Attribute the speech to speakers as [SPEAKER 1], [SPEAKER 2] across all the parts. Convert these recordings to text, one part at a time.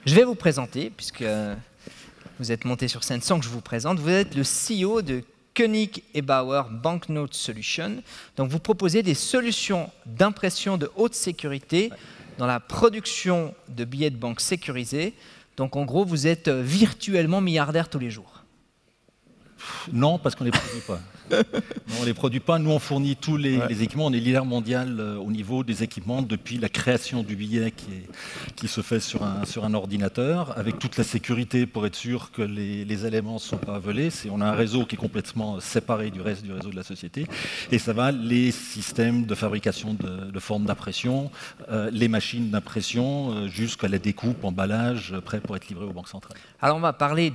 [SPEAKER 1] Je vais vous présenter, puisque vous êtes monté sur scène sans que je vous présente. Vous êtes le CEO de Koenig & Bauer Banknote Solutions. Donc vous proposez des solutions d'impression de haute sécurité dans la production de billets de banque sécurisés. Donc en gros, vous êtes virtuellement milliardaire tous les jours.
[SPEAKER 2] Non, parce qu'on ne les produit pas. Non, on ne les produit pas. Nous, on fournit tous les équipements. On est leader mondial au niveau des équipements depuis la création du billet qui se fait sur un ordinateur, avec toute la sécurité pour être sûr que les éléments ne sont pas volés. On a un réseau qui est complètement séparé du reste du réseau de la société. Et ça va, les systèmes de fabrication de formes d'impression, les machines d'impression, jusqu'à la découpe, emballage, prêt pour être livré aux banques centrales.
[SPEAKER 1] Alors on va parler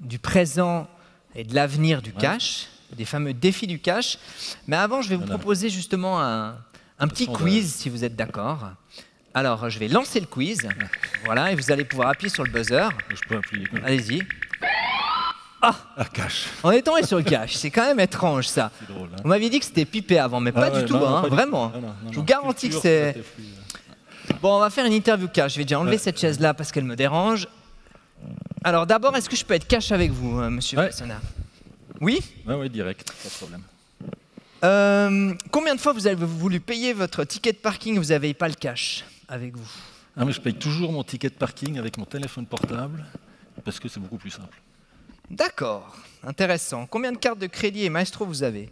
[SPEAKER 1] du présent et de l'avenir du cash, des fameux défis du cash. Mais avant, je vais vous proposer justement un petit quiz, si vous êtes d'accord. Alors, je vais lancer le quiz. Voilà, et vous allez pouvoir appuyer sur le buzzer.
[SPEAKER 2] Je peux appuyer.
[SPEAKER 1] Allez-y. Ah,
[SPEAKER 2] cash.
[SPEAKER 1] On est tombé sur le cash. C'est quand même étrange, ça.
[SPEAKER 2] C'est drôle. Hein.
[SPEAKER 1] Vous m'aviez dit que c'était pipé avant, mais pas du tout, hein, vraiment.
[SPEAKER 2] Non,
[SPEAKER 1] je vous garantis que c'est... Bon, on va faire une interview cash. Je vais déjà enlever cette chaise-là parce qu'elle me dérange. Alors d'abord, est-ce que je peux être cash avec vous, monsieur Frissonnat? Oui?
[SPEAKER 2] Oui, direct, pas de problème.
[SPEAKER 1] Combien de fois vous avez voulu payer votre ticket de parking et vous n'avez pas le cash avec vous?
[SPEAKER 2] Mais je paye toujours mon ticket de parking avec mon téléphone portable parce que c'est beaucoup plus simple.
[SPEAKER 1] D'accord, intéressant. Combien de cartes de crédit et Maestro vous avez?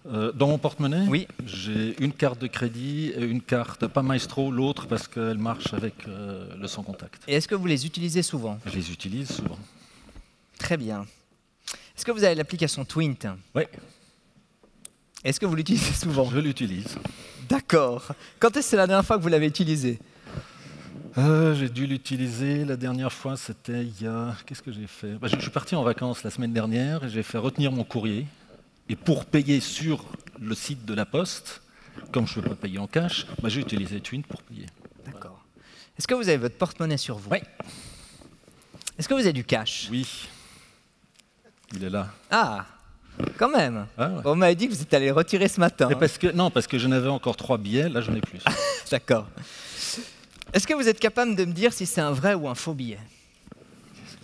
[SPEAKER 2] Dans mon porte-monnaie,
[SPEAKER 1] oui.
[SPEAKER 2] J'ai une carte de crédit et une carte, pas Maestro, l'autre parce qu'elle marche avec le sans contact.
[SPEAKER 1] Et est-ce que vous les utilisez souvent?
[SPEAKER 2] Je les utilise souvent.
[SPEAKER 1] Très bien. Est-ce que vous avez l'application Twint?
[SPEAKER 2] Oui.
[SPEAKER 1] Est-ce que vous l'utilisez souvent?
[SPEAKER 2] Je l'utilise.
[SPEAKER 1] D'accord. Quand est-ce que c'est la dernière fois que vous l'avez utilisé?
[SPEAKER 2] J'ai dû l'utiliser la dernière fois, c'était il y a... Qu'est-ce que j'ai fait? Je suis parti en vacances la semaine dernière et j'ai fait retenir mon courrier. Et pour payer sur le site de la Poste, comme je ne peux pas payer en cash, j'ai utilisé Twint pour payer.
[SPEAKER 1] D'accord. Est-ce que vous avez votre porte-monnaie sur vous?
[SPEAKER 2] Oui.
[SPEAKER 1] Est-ce que vous avez du cash?
[SPEAKER 2] Oui. Il est là.
[SPEAKER 1] Ah, quand même.
[SPEAKER 2] Ah, ouais.
[SPEAKER 1] On m'avait dit que vous êtes allé le retirer ce matin.
[SPEAKER 2] Mais parce que je n'avais encore 3 billets, là j'en ai plus.
[SPEAKER 1] D'accord. Est-ce que vous êtes capable de me dire si c'est un vrai ou un faux billet?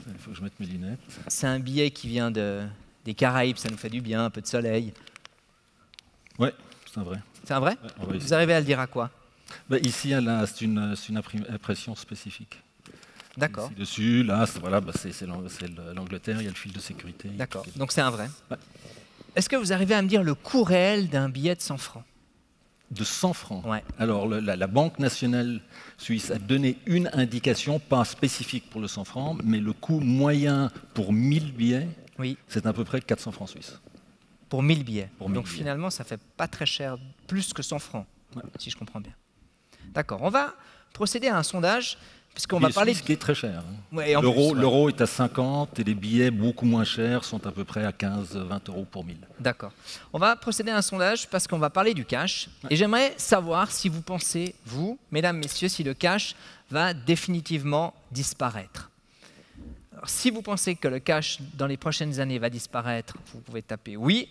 [SPEAKER 2] Il faut que je mette mes lunettes.
[SPEAKER 1] C'est un billet qui vient des Caraïbes, ça nous fait du bien, un peu de soleil.
[SPEAKER 2] Oui, c'est un vrai.
[SPEAKER 1] C'est un vrai?
[SPEAKER 2] Ouais,
[SPEAKER 1] vous arrivez à le dire à quoi?
[SPEAKER 2] Ici, c'est une impression spécifique.
[SPEAKER 1] D'accord.
[SPEAKER 2] Ici dessus, là, voilà, c'est l'Angleterre, il y a le fil de sécurité.
[SPEAKER 1] D'accord, donc c'est un vrai.
[SPEAKER 2] Ouais.
[SPEAKER 1] Est-ce que vous arrivez à me dire le coût réel d'un billet de 100 francs?
[SPEAKER 2] De 100 francs.
[SPEAKER 1] Ouais.
[SPEAKER 2] Alors, la Banque nationale suisse a donné une indication, pas spécifique pour le 100 francs, mais le coût moyen pour 1000 billets, c'est à peu près 400 francs suisses.
[SPEAKER 1] Pour 1000 billets.
[SPEAKER 2] Pour 1000
[SPEAKER 1] donc
[SPEAKER 2] billets.
[SPEAKER 1] Finalement, ça fait pas très cher, plus que 100 francs, si je comprends bien. D'accord, on va procéder à un sondage, puisqu'on va parler...
[SPEAKER 2] Ce qui est très cher. Hein.
[SPEAKER 1] Ouais,
[SPEAKER 2] l'euro est à 50 et les billets beaucoup moins chers sont à peu près à 15-20 € pour 1000.
[SPEAKER 1] D'accord. On va procéder à un sondage parce qu'on va parler du cash. Et j'aimerais savoir si vous pensez, vous, mesdames, messieurs, si le cash va définitivement disparaître. Alors, si vous pensez que le cash, dans les prochaines années, va disparaître, vous pouvez taper oui.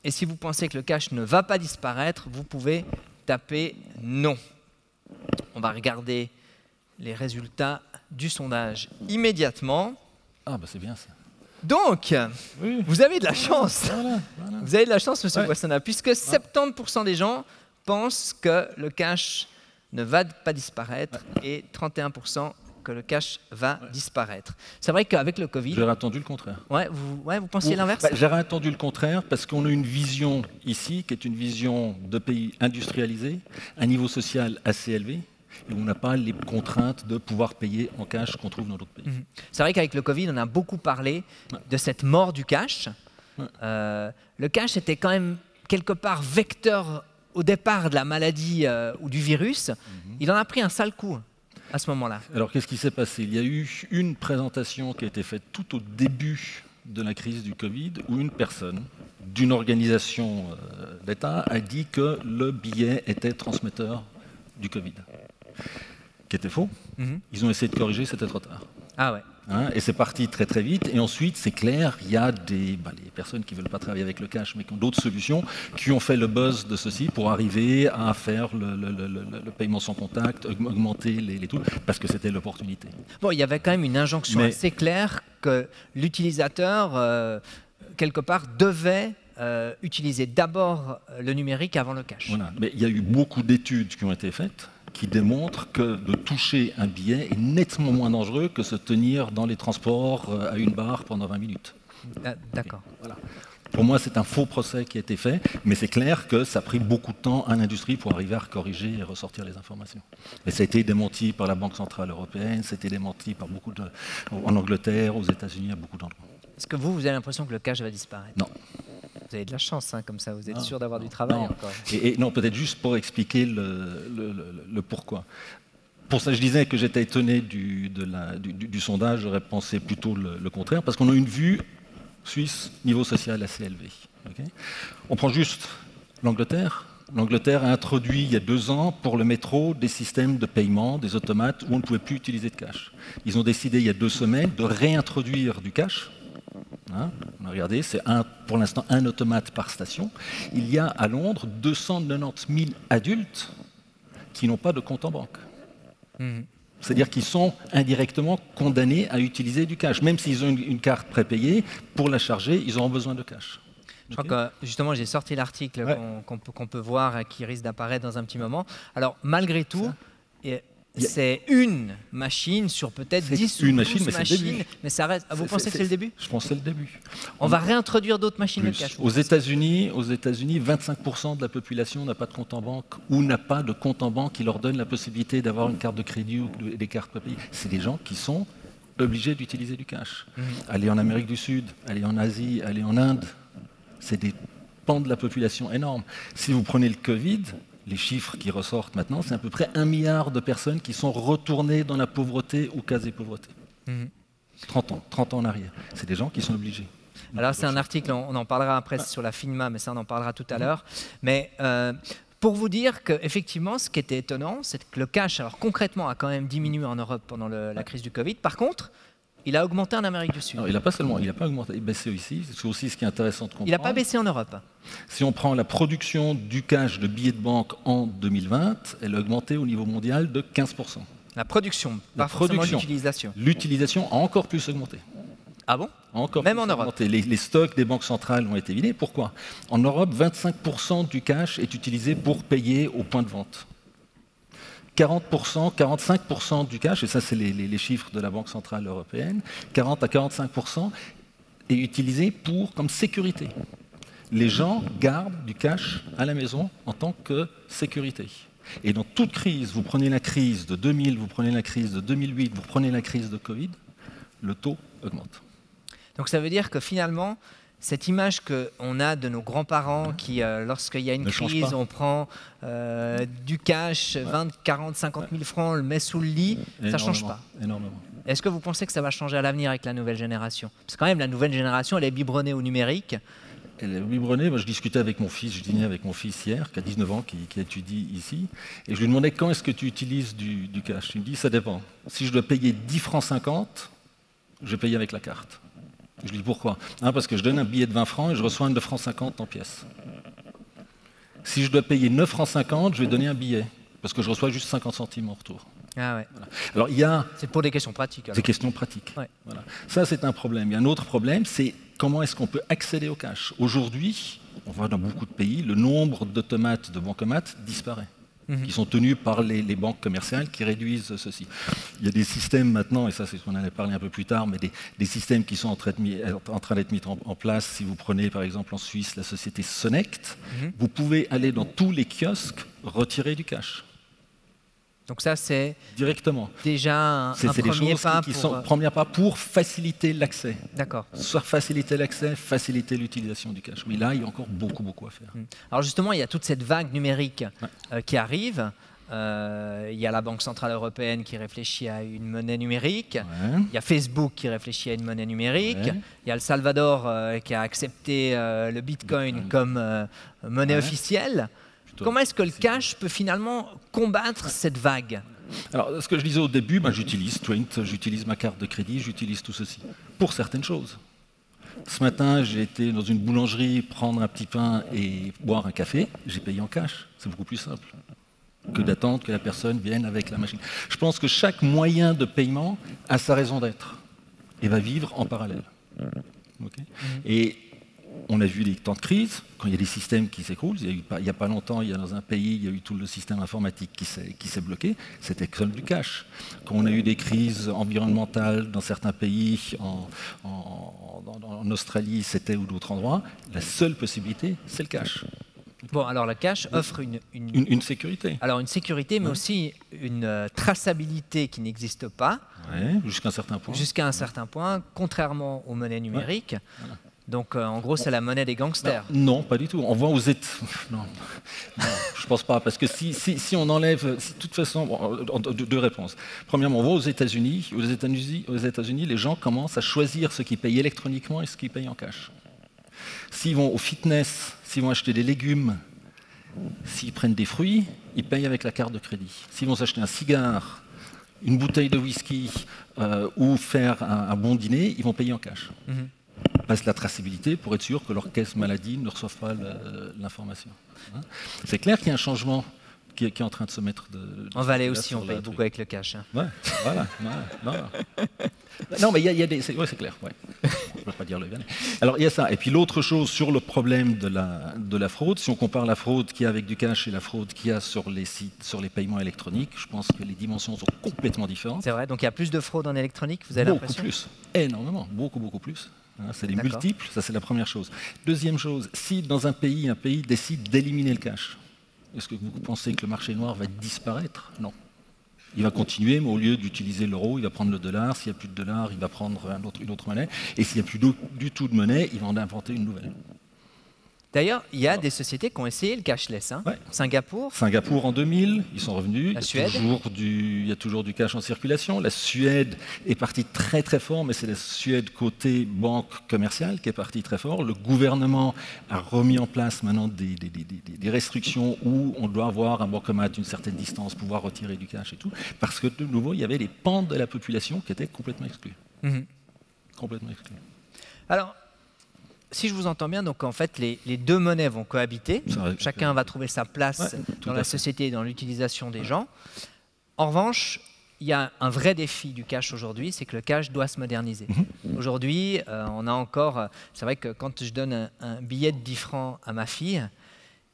[SPEAKER 1] Et si vous pensez que le cash ne va pas disparaître, vous pouvez taper non. On va regarder les résultats du sondage immédiatement.
[SPEAKER 2] Ah, c'est bien ça.
[SPEAKER 1] Donc, vous avez de la chance.
[SPEAKER 2] Voilà.
[SPEAKER 1] Vous avez de la chance, monsieur Boissonnat, puisque 70% des gens pensent que le cash ne va pas disparaître et 31% que le cash va disparaître. C'est vrai qu'avec le Covid...
[SPEAKER 2] J'aurais attendu le contraire.
[SPEAKER 1] Vous pensiez l'inverse?
[SPEAKER 2] J'aurais attendu le contraire parce qu'on a une vision ici qui est une vision de pays industrialisés, un niveau social assez élevé, et on n'a pas les contraintes de pouvoir payer en cash qu'on trouve dans d'autres pays.
[SPEAKER 1] C'est vrai qu'avec le Covid, on a beaucoup parlé de cette mort du cash. Le cash était quand même quelque part vecteur au départ de la maladie ou du virus. Il en a pris un sale coup à ce moment-là.
[SPEAKER 2] Alors qu'est-ce qui s'est passé? Il y a eu une présentation qui a été faite tout au début de la crise du Covid où une personne d'une organisation d'État a dit que le billet était transmetteur du Covid. Qui était faux. Ils ont essayé de corriger, c'était trop tard.
[SPEAKER 1] Ah ouais.
[SPEAKER 2] Hein, et c'est parti très très vite. Et ensuite, c'est clair, il y a les personnes qui ne veulent pas travailler avec le cash, mais qui ont d'autres solutions, qui ont fait le buzz de ceci pour arriver à faire le paiement sans contact, augmenter les taux, parce que c'était l'opportunité.
[SPEAKER 1] Bon, il y avait quand même une injonction assez claire que l'utilisateur, quelque part, devait utiliser d'abord le numérique avant le cash.
[SPEAKER 2] Voilà. Mais il y a eu beaucoup d'études qui ont été faites qui démontrent que de toucher un billet est nettement moins dangereux que se tenir dans les transports à une barre pendant 20 minutes.
[SPEAKER 1] D'accord.
[SPEAKER 2] Voilà. Pour moi, c'est un faux procès qui a été fait, mais c'est clair que ça a pris beaucoup de temps à l'industrie pour arriver à corriger et ressortir les informations. Et ça a été démenti par la Banque Centrale Européenne, ça a été démenti par en Angleterre, aux États-Unis, à beaucoup d'endroits.
[SPEAKER 1] Est-ce que vous avez l'impression que le cash va disparaître?
[SPEAKER 2] Non.
[SPEAKER 1] Vous avez de la chance, hein, comme ça, vous êtes sûr d'avoir du travail encore.
[SPEAKER 2] Non, peut-être juste pour expliquer le pourquoi. Pour ça, je disais que j'étais étonné du sondage, j'aurais pensé plutôt le contraire, parce qu'on a une vue suisse, niveau social assez élevé. Okay. On prend juste l'Angleterre. L'Angleterre a introduit il y a 2 ans pour le métro des systèmes de paiement, des automates où on ne pouvait plus utiliser de cash. Ils ont décidé il y a 2 semaines de réintroduire du cash. Hein, on a regardé, c'est pour l'instant un automate par station. Il y a à Londres 290 000 adultes qui n'ont pas de compte en banque. C'est-à-dire qu'ils sont indirectement condamnés à utiliser du cash. Même s'ils ont une carte prépayée, pour la charger, ils auront besoin de cash.
[SPEAKER 1] Je crois que justement, j'ai sorti l'article qu'on peut voir, qui risque d'apparaître dans un petit moment. Alors, malgré tout, c'est une machine sur peut-être 10 ou 12 machines, mais ça reste. Vous pensez que c'est le début?
[SPEAKER 2] Je pense que c'est le début.
[SPEAKER 1] On va réintroduire d'autres machines de cash.
[SPEAKER 2] Aux États-Unis, 25% de la population n'a pas de compte en banque ou n'a pas de compte en banque qui leur donne la possibilité d'avoir une carte de crédit ou des cartes prépayées. C'est des gens qui sont obligés d'utiliser du cash. Aller en Amérique du Sud, aller en Asie, aller en Inde, c'est des pans de la population énormes. Si vous prenez le Covid, les chiffres qui ressortent maintenant, c'est à peu près 1 milliard de personnes qui sont retournées dans la pauvreté ou quasi-pauvreté. 30 ans en arrière. C'est des gens qui sont obligés.
[SPEAKER 1] Alors c'est un article, on en parlera après sur la FINMA, mais ça on en parlera tout à l'heure. Mais pour vous dire qu'effectivement, ce qui était étonnant, c'est que le cash, alors concrètement, a quand même diminué en Europe pendant la crise du Covid. Par contre, il a augmenté en Amérique du Sud.
[SPEAKER 2] Non, il n'a pas seulement, il n'a pas augmenté, il a baissé ici. C'est aussi ce qui est intéressant de comprendre.
[SPEAKER 1] Il n'a pas baissé en Europe.
[SPEAKER 2] Si on prend la production du cash de billets de banque en 2020, elle a augmenté au niveau mondial de 15%.
[SPEAKER 1] La production, pas forcément l'utilisation.
[SPEAKER 2] L'utilisation a encore plus augmenté.
[SPEAKER 1] Ah bon?
[SPEAKER 2] Encore
[SPEAKER 1] même
[SPEAKER 2] plus
[SPEAKER 1] en Europe.
[SPEAKER 2] Les stocks des banques centrales ont été vidés. Pourquoi? En Europe, 25% du cash est utilisé pour payer au point de vente. 40%, 45% du cash, et ça c'est les chiffres de la Banque Centrale Européenne, 40 à 45% est utilisé comme sécurité. Les gens gardent du cash à la maison en tant que sécurité. Et dans toute crise, vous prenez la crise de 2000, vous prenez la crise de 2008, vous prenez la crise de Covid, le taux augmente.
[SPEAKER 1] Donc ça veut dire que finalement, cette image qu'on a de nos grands-parents qui, lorsqu'il y a une crise, on prend du cash, 20, 40, 50 000 francs, on le met sous le lit, ça ne change pas.
[SPEAKER 2] Énormément.
[SPEAKER 1] Est-ce que vous pensez que ça va changer à l'avenir avec la nouvelle génération? Parce que quand même, la nouvelle génération, elle est biberonnée au numérique.
[SPEAKER 2] Elle est biberonnée. Moi, je discutais avec mon fils, je dînais avec mon fils hier, qui a 19 ans, qui étudie ici, et je lui demandais quand est-ce que tu utilises du cash. Il me dit, ça dépend. Si je dois payer 10 francs 50, je vais payer avec la carte. Je lui dis pourquoi? Parce que je donne un billet de 20 francs et je reçois un 9 francs 50 en pièces. Si je dois payer 9 francs 50, je vais donner un billet, parce que je reçois juste 50 centimes en retour.
[SPEAKER 1] Ah ouais.
[SPEAKER 2] Voilà. Alors,
[SPEAKER 1] c'est pour des questions pratiques. Alors.
[SPEAKER 2] Des questions pratiques.
[SPEAKER 1] Ouais.
[SPEAKER 2] Voilà. Ça, c'est un problème. Il y a un autre problème, c'est comment est-ce qu'on peut accéder au cash. Aujourd'hui, on voit dans beaucoup de pays, le nombre d'automates, de bancomates disparaît. Qui sont tenus par les banques commerciales qui réduisent ceci. Il y a des systèmes maintenant, et ça c'est ce qu'on allait parler un peu plus tard, mais des systèmes qui sont en train d'être mis en place. Si vous prenez par exemple en Suisse la société Sonect, vous pouvez aller dans tous les kiosques retirer du cash.
[SPEAKER 1] Donc ça c'est
[SPEAKER 2] directement.
[SPEAKER 1] Déjà un premier pas
[SPEAKER 2] premier pas pour faciliter l'accès.
[SPEAKER 1] D'accord.
[SPEAKER 2] Soit faciliter l'accès, faciliter l'utilisation du cash. Mais là, il y a encore beaucoup à faire.
[SPEAKER 1] Alors justement, il y a toute cette vague numérique qui arrive. Il y a la Banque Centrale Européenne qui réfléchit à une monnaie numérique. Il y a Facebook qui réfléchit à une monnaie numérique. Il y a El Salvador qui a accepté le Bitcoin comme monnaie officielle. Comment est-ce que le cash peut finalement combattre cette vague?
[SPEAKER 2] Alors, ce que je disais au début, j'utilise Twint, j'utilise ma carte de crédit, j'utilise tout ceci pour certaines choses. Ce matin, j'ai été dans une boulangerie prendre un petit pain et boire un café, j'ai payé en cash. C'est beaucoup plus simple que d'attendre que la personne vienne avec la machine. Je pense que chaque moyen de paiement a sa raison d'être et va vivre en parallèle. Okay. Et on a vu les temps de crise, quand il y a des systèmes qui s'écroulent. Il n'y a pas longtemps, dans un pays, il y a eu tout le système informatique qui s'est bloqué. C'était que du cash. Quand on a eu des crises environnementales dans certains pays, en Australie, c'était ou d'autres endroits, la seule possibilité, c'est le cash.
[SPEAKER 1] Bon, alors le cash offre
[SPEAKER 2] une sécurité.
[SPEAKER 1] Alors une sécurité, mais aussi une traçabilité qui n'existe pas.
[SPEAKER 2] Ouais, jusqu'à un certain point.
[SPEAKER 1] Jusqu'à un certain point, contrairement aux monnaies numériques. Ouais. Voilà. Donc, en gros, c'est la monnaie des gangsters.
[SPEAKER 2] Non, pas du tout. On voit aux États... Non, je pense pas. Parce que si on enlève... de toute façon, deux réponses. Premièrement, on voit aux États-Unis, les gens commencent à choisir ce qu'ils payent électroniquement et ce qu'ils payent en cash. S'ils vont au fitness, s'ils vont acheter des légumes, s'ils prennent des fruits, ils payent avec la carte de crédit. S'ils vont s'acheter un cigare, une bouteille de whisky ou faire un bon dîner, ils vont payer en cash. Passe la traçabilité pour être sûr que leur caisse maladie ne reçoive pas l'information. C'est clair qu'il y a un changement qui est en train de se mettre
[SPEAKER 1] en Valais aussi, on paye beaucoup avec le cash. Hein.
[SPEAKER 2] Ouais, voilà. Non, mais il y a des... Oui, c'est clair. Ouais. Je ne peux pas dire le Valais. Alors, il y a ça. Et puis l'autre chose sur le problème de la fraude, si on compare la fraude qu'il y a avec du cash et la fraude qu'il y a sur les sites, sur les paiements électroniques, je pense que les dimensions sont complètement différentes.
[SPEAKER 1] C'est vrai, donc il y a plus de fraude en électronique, vous avez l'impression ?
[SPEAKER 2] Beaucoup plus, énormément, beaucoup plus. C'est des multiples, ça c'est la première chose. Deuxième chose, si dans un pays décide d'éliminer le cash, est-ce que vous pensez que le marché noir va disparaître? Non. Il va continuer, mais au lieu d'utiliser l'euro, il va prendre le dollar. S'il n'y a plus de dollar, il va prendre une autre monnaie. Et s'il n'y a plus du tout de monnaie, il va en inventer une nouvelle.
[SPEAKER 1] D'ailleurs, il y a des sociétés qui ont essayé le cashless. Hein. Ouais. Singapour
[SPEAKER 2] en 2000, ils sont revenus.
[SPEAKER 1] La Suède.
[SPEAKER 2] Il y a toujours du cash en circulation. La Suède est partie très très fort, mais c'est la Suède côté banque commerciale qui est partie très fort. Le gouvernement a remis en place maintenant des restrictions où on doit avoir un bancomat d'une certaine distance, pouvoir retirer du cash et tout, parce que de nouveau, il y avait des pans de la population qui étaient complètement exclus. Complètement exclus.
[SPEAKER 1] Alors, si je vous entends bien, donc en fait, les deux monnaies vont cohabiter. Chacun va trouver sa place dans la société et dans l'utilisation des gens. En revanche, il y a un vrai défi du cash aujourd'hui, c'est que le cash doit se moderniser. Aujourd'hui, on a encore... C'est vrai que quand je donne un billet de 10 francs à ma fille,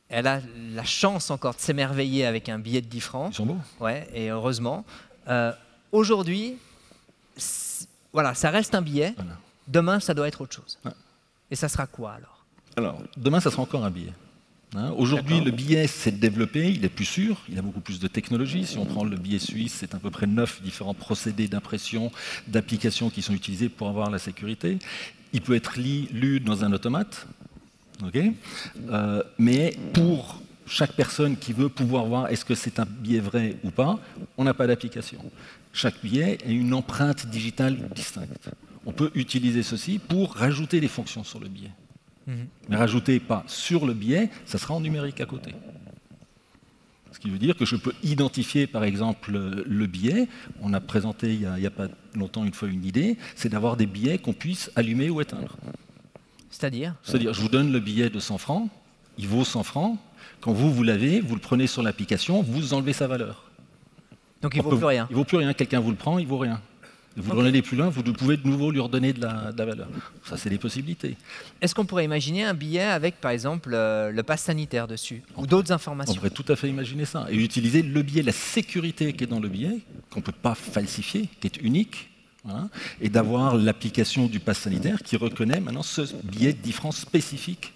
[SPEAKER 1] elle a la chance encore de s'émerveiller avec un billet de 10 francs.
[SPEAKER 2] Ils sont beaux.
[SPEAKER 1] Ouais, et heureusement. Aujourd'hui, voilà, ça reste un billet. Voilà. Demain, ça doit être autre chose. Ouais. Et ça sera quoi alors?
[SPEAKER 2] Demain, ça sera encore un billet. Aujourd'hui, le billet s'est développé, il est plus sûr, il a beaucoup plus de technologie. Si on prend le billet suisse, c'est à peu près 9 différents procédés d'impression, d'applications qui sont utilisés pour avoir la sécurité. Il peut être lu dans un automate, mais pour chaque personne qui veut pouvoir voir est-ce que c'est un billet vrai ou pas, on n'a pas d'application. Chaque billet a une empreinte digitale distincte. On peut utiliser ceci pour rajouter des fonctions sur le billet. Mais rajouter pas sur le billet, ça sera en numérique à côté. Ce qui veut dire que je peux identifier, par exemple, le billet. On a présenté il n'y a pas longtemps une fois une idée, c'est d'avoir des billets qu'on puisse allumer ou éteindre.
[SPEAKER 1] C'est-à-dire,
[SPEAKER 2] je vous donne le billet de 100 francs, il vaut 100 francs. Quand vous l'avez, vous le prenez sur l'application, vous enlevez sa valeur.
[SPEAKER 1] Donc il ne vaut plus rien.
[SPEAKER 2] Il ne vaut plus rien. Quelqu'un vous le prend, il ne vaut rien. Vous le renez plus loin, vous pouvez de nouveau lui redonner de la valeur. Ça, c'est des possibilités.
[SPEAKER 1] Est-ce qu'on pourrait imaginer un billet avec, par exemple, le pass sanitaire dessus ou d'autres informations?
[SPEAKER 2] On pourrait tout à fait imaginer ça. Et utiliser le billet, la sécurité qui est dans le billet, qu'on ne peut pas falsifier, qui est unique, voilà, et d'avoir l'application du pass sanitaire qui reconnaît maintenant ce billet de 10 francs spécifique.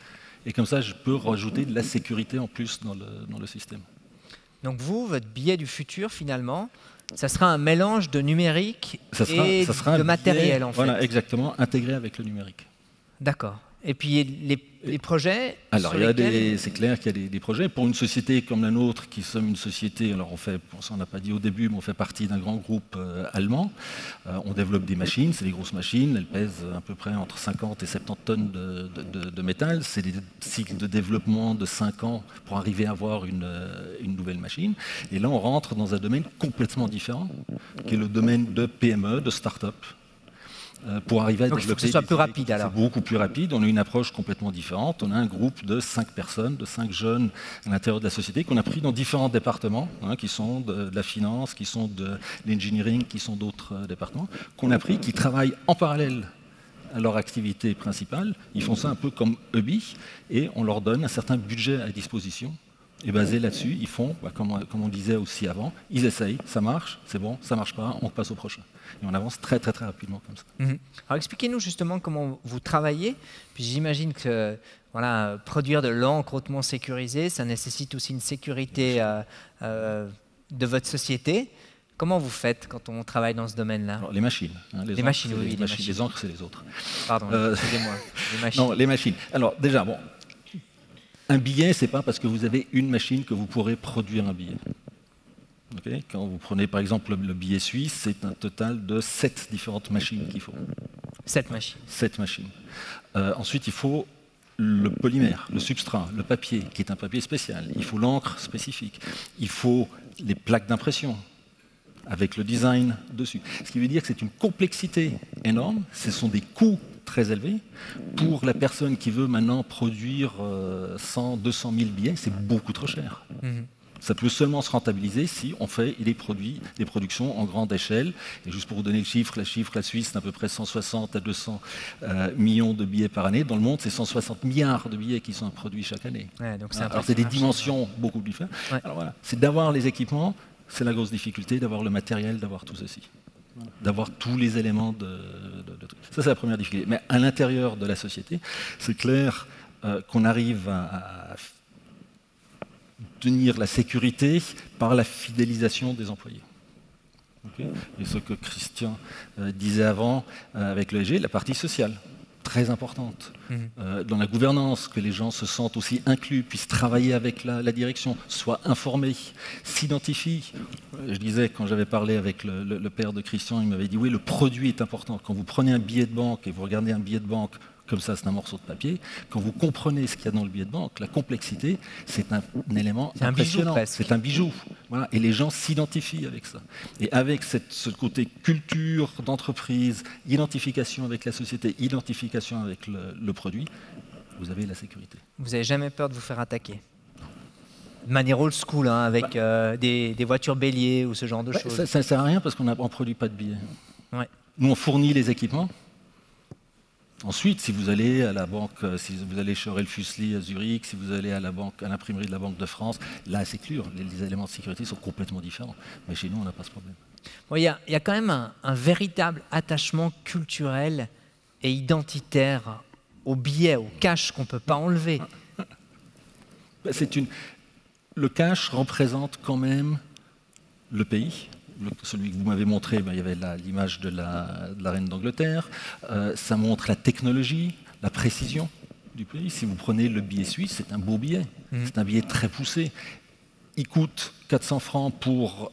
[SPEAKER 2] Et comme ça, je peux rajouter de la sécurité en plus dans le système.
[SPEAKER 1] Donc vous, votre billet du futur, finalement, ça sera un mélange de numérique de matériel, en fait.
[SPEAKER 2] Voilà, exactement, intégré avec le numérique.
[SPEAKER 1] D'accord. Et puis des projets?
[SPEAKER 2] Alors, c'est clair qu'il y a des projets. Pour une société comme la nôtre, qui sommes une société, alors on n'a pas dit au début, mais on fait partie d'un grand groupe allemand. On développe des machines, c'est des grosses machines, elles pèsent à peu près entre 50 et 70 tonnes de métal. C'est des cycles de développement de 5 ans pour arriver à avoir une nouvelle machine. Et là, on rentre dans un domaine complètement différent, qui est le domaine de PME, de start-up. Pour arriver à
[SPEAKER 1] donc,
[SPEAKER 2] développer,
[SPEAKER 1] que ce soit plus rapide alors.
[SPEAKER 2] C'est beaucoup plus rapide. On a une approche complètement différente. On a un groupe de 5 personnes, de 5 jeunes à l'intérieur de la société qu'on a pris dans différents départements, qui sont de la finance, qui sont de l'engineering, qui sont d'autres départements, qu'on a pris, qui travaillent en parallèle à leur activité principale. Ils font ça un peu comme hobby et on leur donne un certain budget à disposition. Et basé là-dessus, ils font, comme on disait aussi avant, ils essayent, ça marche, c'est bon, ça marche pas, on passe au prochain. Et on avance très très très rapidement comme ça.
[SPEAKER 1] Alors expliquez-nous justement comment vous travaillez. Puis j'imagine que produire de l'encre hautement sécurisée, ça nécessite aussi une sécurité de votre société. Comment vous faites quand on travaille dans ce domaine-là?
[SPEAKER 2] Les machines.
[SPEAKER 1] Les machines, oui.
[SPEAKER 2] Les encres, c'est les autres.
[SPEAKER 1] Pardon, excusez-moi. Les machines.
[SPEAKER 2] Non, les machines. Alors déjà, bon. Un billet, ce n'est pas parce que vous avez une machine que vous pourrez produire un billet. Okay, quand vous prenez par exemple le billet suisse, c'est un total de 7 différentes machines qu'il faut.
[SPEAKER 1] 7 machines.
[SPEAKER 2] 7 machines. Ensuite, il faut le polymère, le substrat, le papier, qui est un papier spécial. Il faut l'encre spécifique. Il faut les plaques d'impression avec le design dessus. Ce qui veut dire que c'est une complexité énorme. Ce sont des coûts très élevé. Pour la personne qui veut maintenant produire 100, 200 000 billets, c'est beaucoup trop cher. Ça peut seulement se rentabiliser si on fait des productions en grande échelle. Et juste pour vous donner le chiffre, la Suisse, c'est à peu près 160 à 200 millions de billets par année. Dans le monde, c'est 160 milliards de billets qui sont produits chaque année.
[SPEAKER 1] Ouais, donc
[SPEAKER 2] c'est des dimensions beaucoup plus faibles. Ouais. Alors voilà, c'est d'avoir les équipements, c'est la grosse difficulté, d'avoir le matériel, d'avoir tout ceci. D'avoir tous les éléments de ça, c'est la première difficulté. Mais à l'intérieur de la société, c'est clair qu'on arrive à tenir la sécurité par la fidélisation des employés. Okay. Et ce que Christian disait avant avec l'ESG, la partie sociale, très importante. Dans la gouvernance, que les gens se sentent aussi inclus, puissent travailler avec la direction, soient informés, s'identifient. Je disais, quand j'avais parlé avec le père de Christian, il m'avait dit, oui, le produit est important. Quand vous prenez un billet de banque et vous regardez un billet de banque, comme ça, c'est un morceau de papier. Quand vous comprenez ce qu'il y a dans le billet de banque, la complexité, c'est un élément impressionnant. C'est un bijou. Voilà. Et les gens s'identifient avec ça. Et avec ce côté culture d'entreprise, identification avec la société, identification avec le produit, vous avez la sécurité.
[SPEAKER 1] Vous n'avez jamais peur de vous faire attaquer? De manière old school, avec des voitures béliers ou ce genre de choses.
[SPEAKER 2] Ça ne sert à rien parce qu'on ne produit pas de billets.
[SPEAKER 1] Ouais.
[SPEAKER 2] Nous, on fournit les équipements. Ensuite, si vous allez à la banque, si vous allez chez Aurel Fuseli à Zurich, si vous allez à l'imprimerie de la Banque de France, là, c'est clair, les éléments de sécurité sont complètement différents. Mais chez nous, on n'a pas ce problème.
[SPEAKER 1] Bon, il y a quand même un véritable attachement culturel et identitaire au billet, au cash qu'on ne peut pas enlever.
[SPEAKER 2] Le cash représente quand même le pays. Celui que vous m'avez montré, il y avait l'image de la reine d'Angleterre. Ça montre la technologie, la précision du pays. Si vous prenez le billet suisse, c'est un beau billet. C'est un billet très poussé. Il coûte 400 francs pour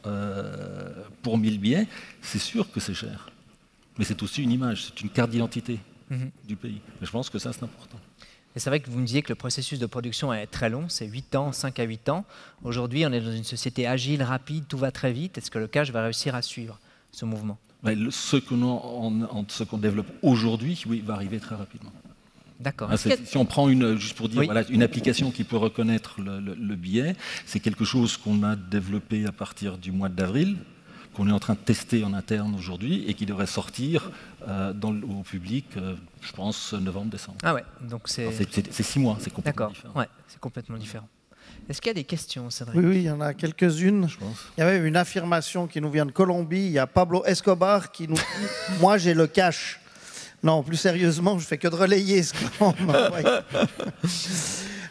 [SPEAKER 2] 1000 billets. C'est sûr que c'est cher. Mais c'est aussi une image, c'est une carte d'identité du pays. Et je pense que ça, c'est important.
[SPEAKER 1] Et c'est vrai que vous me disiez que le processus de production est très long, c'est 8 ans, 5 à 8 ans. Aujourd'hui, on est dans une société agile, rapide, tout va très vite. Est-ce que le cash va réussir à suivre ce mouvement?
[SPEAKER 2] Ce qu'on développe aujourd'hui, oui, va arriver très rapidement.
[SPEAKER 1] D'accord.
[SPEAKER 2] Si on prend juste pour dire, une application qui peut reconnaître le billet, c'est quelque chose qu'on a développé à partir du mois d'avril, qu'on est en train de tester en interne aujourd'hui et qui devrait sortir au public, je pense, novembre-décembre.
[SPEAKER 1] Ah ouais, donc c'est
[SPEAKER 2] 6 mois, c'est complètement différent.
[SPEAKER 1] D'accord, ouais, c'est complètement différent. Est-ce qu'il y a des questions, Cédric?
[SPEAKER 3] Oui, il y en a quelques-unes. Je pense. Il y avait une affirmation qui nous vient de Colombie. Il y a Pablo Escobar qui nous dit « Moi, j'ai le cash ». Non, plus sérieusement, je ne fais que de relayer ce qu'on m'envoie.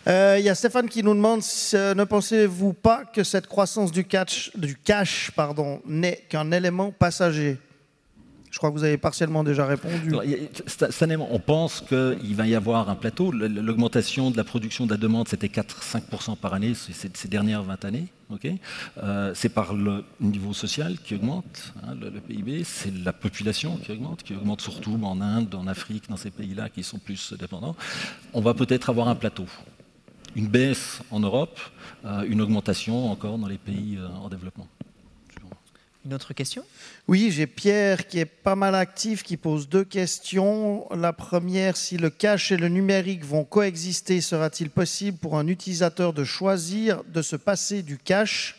[SPEAKER 3] Il y a Stéphane qui nous demande ne pensez-vous pas que cette croissance du cash n'est qu'un élément passager? Je crois que vous avez partiellement déjà répondu.
[SPEAKER 2] Alors, on pense qu'il va y avoir un plateau. L'augmentation de la production de la demande, c'était 4-5% par année ces dernières 20 années. Okay, c'est par le niveau social qui augmente, hein, le PIB, c'est la population qui augmente surtout en Inde, en Afrique, dans ces pays-là qui sont plus dépendants. On va peut-être avoir un plateau. Une baisse en Europe, une augmentation encore dans les pays en développement.
[SPEAKER 1] Une autre question?
[SPEAKER 3] Oui, j'ai Pierre qui est pas mal actif, qui pose 2 questions. La première, si le cash et le numérique vont coexister, sera-t-il possible pour un utilisateur de choisir de se passer du cash?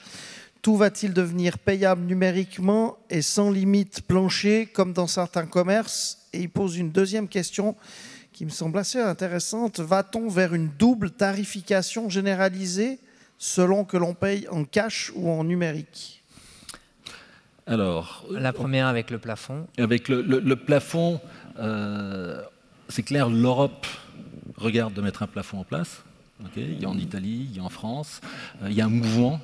[SPEAKER 3] Tout va-t-il devenir payable numériquement et sans limite plancher, comme dans certains commerces? Et il pose une deuxième question qui me semble assez intéressante. Va-t-on vers une double tarification généralisée selon que l'on paye en cash ou en numérique?
[SPEAKER 1] Alors, la première avec le plafond.
[SPEAKER 2] Avec le plafond, c'est clair, l'Europe regarde de mettre un plafond en place. Okay, il y a en Italie, il y a en France. Il y a un mouvement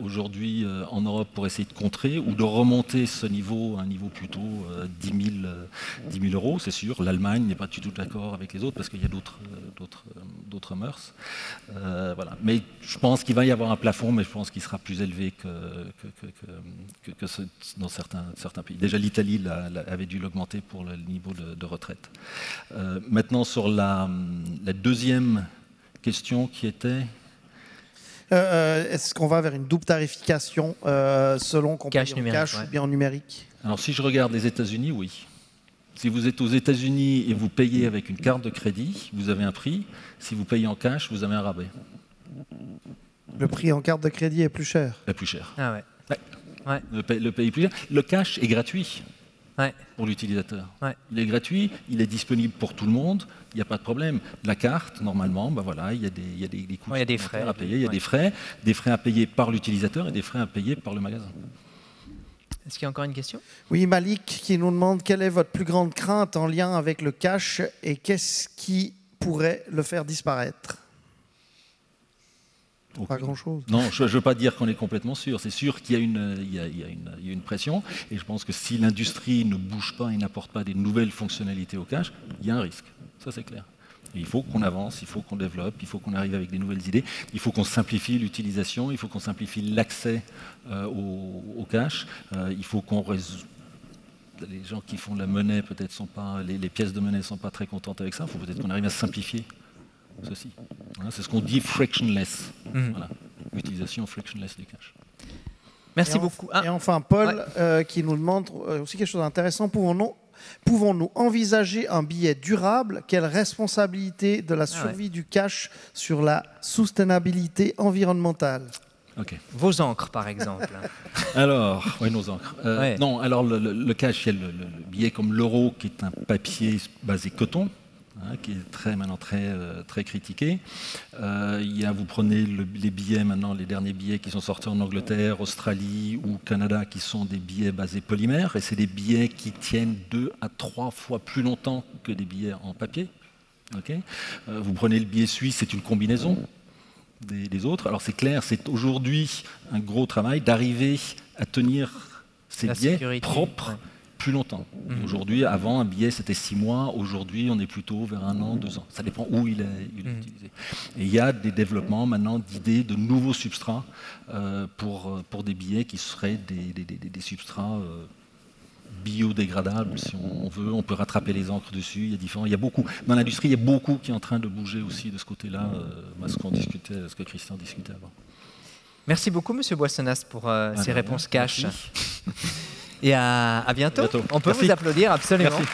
[SPEAKER 2] aujourd'hui en Europe pour essayer de contrer ou de remonter ce niveau à un niveau plutôt 10 000 euros, c'est sûr. L'Allemagne n'est pas du tout d'accord avec les autres parce qu'il y a d'autres mœurs. Voilà. Mais je pense qu'il va y avoir un plafond, mais je pense qu'il sera plus élevé que dans certains pays. Déjà, l'Italie avait dû l'augmenter pour le niveau de retraite. Maintenant, sur la deuxième question qui était...
[SPEAKER 3] Est-ce qu'on va vers une double tarification selon qu'on paye en cash ou bien en numérique?
[SPEAKER 2] Alors, si je regarde les États-Unis, oui. Si vous êtes aux États-Unis et vous payez avec une carte de crédit, vous avez un prix. Si vous payez en cash, vous avez un rabais.
[SPEAKER 3] Le prix en carte de crédit est plus cher?
[SPEAKER 2] Est plus cher.
[SPEAKER 1] Ah ouais.
[SPEAKER 2] Ouais. Le pays est plus cher. Le cash est gratuit.
[SPEAKER 1] Ouais.
[SPEAKER 2] Pour l'utilisateur.
[SPEAKER 1] Ouais.
[SPEAKER 2] Il est gratuit, il est disponible pour tout le monde, il n'y a pas de problème. La carte, normalement, ben voilà, il y a des coûts
[SPEAKER 1] il y a des frais
[SPEAKER 2] à payer, il y a des frais à payer par l'utilisateur et des frais à payer par le magasin.
[SPEAKER 1] Est-ce qu'il y a encore une question?
[SPEAKER 3] Oui, Malik qui nous demande quelle est votre plus grande crainte en lien avec le cash et qu'est-ce qui pourrait le faire disparaître? Pas grand-chose.
[SPEAKER 2] Non, je ne veux pas dire qu'on est complètement sûr. C'est sûr qu'il y a une pression. Et je pense que si l'industrie ne bouge pas et n'apporte pas des nouvelles fonctionnalités au cash, il y a un risque. Ça, c'est clair. Et il faut qu'on avance, il faut qu'on développe, il faut qu'on arrive avec des nouvelles idées. Il faut qu'on simplifie l'utilisation, il faut qu'on simplifie l'accès au cash. Il faut qu'on résout. Les gens qui font la monnaie, peut-être, sont pas, les pièces de monnaie ne sont pas très contentes avec ça. Il faut peut-être qu'on arrive à simplifier ceci. Voilà, c'est ce qu'on dit frictionless. Voilà, utilisation frictionless du cash.
[SPEAKER 1] Merci beaucoup.
[SPEAKER 3] Et enfin, Paul qui nous demande aussi quelque chose d'intéressant. Pouvons-nous envisager un billet durable? Quelle responsabilité de la survie du cash sur la soutenabilité environnementale?
[SPEAKER 2] Okay.
[SPEAKER 1] Vos encres, par exemple.
[SPEAKER 2] Alors, oui, nos encres. Non, alors le cash, il y a le billet comme l'euro, qui est un papier basé coton, qui est maintenant très critiqué. Vous prenez les billets maintenant, les derniers billets qui sont sortis en Angleterre, Australie ou Canada, qui sont des billets basés polymères, et c'est des billets qui tiennent 2 à 3 fois plus longtemps que des billets en papier. Okay. Vous prenez le billet suisse, c'est une combinaison des autres. Alors c'est clair, c'est aujourd'hui un gros travail d'arriver à tenir ces billets propres plus longtemps. Aujourd'hui, avant, un billet, c'était 6 mois. Aujourd'hui, on est plutôt vers 1 an, 2 ans. Ça dépend où il est utilisé. Et il y a des développements maintenant d'idées de nouveaux substrats pour des billets qui seraient des substrats biodégradables, si on veut. On peut rattraper les encres dessus. Il y a beaucoup. Dans l'industrie, il y a beaucoup qui est en train de bouger aussi de ce côté-là, ce que Christian discutait avant.
[SPEAKER 1] Merci beaucoup, Monsieur Boissonnas, pour ces réponses cash. Et à bientôt. On peut vous applaudir, absolument.
[SPEAKER 2] Merci.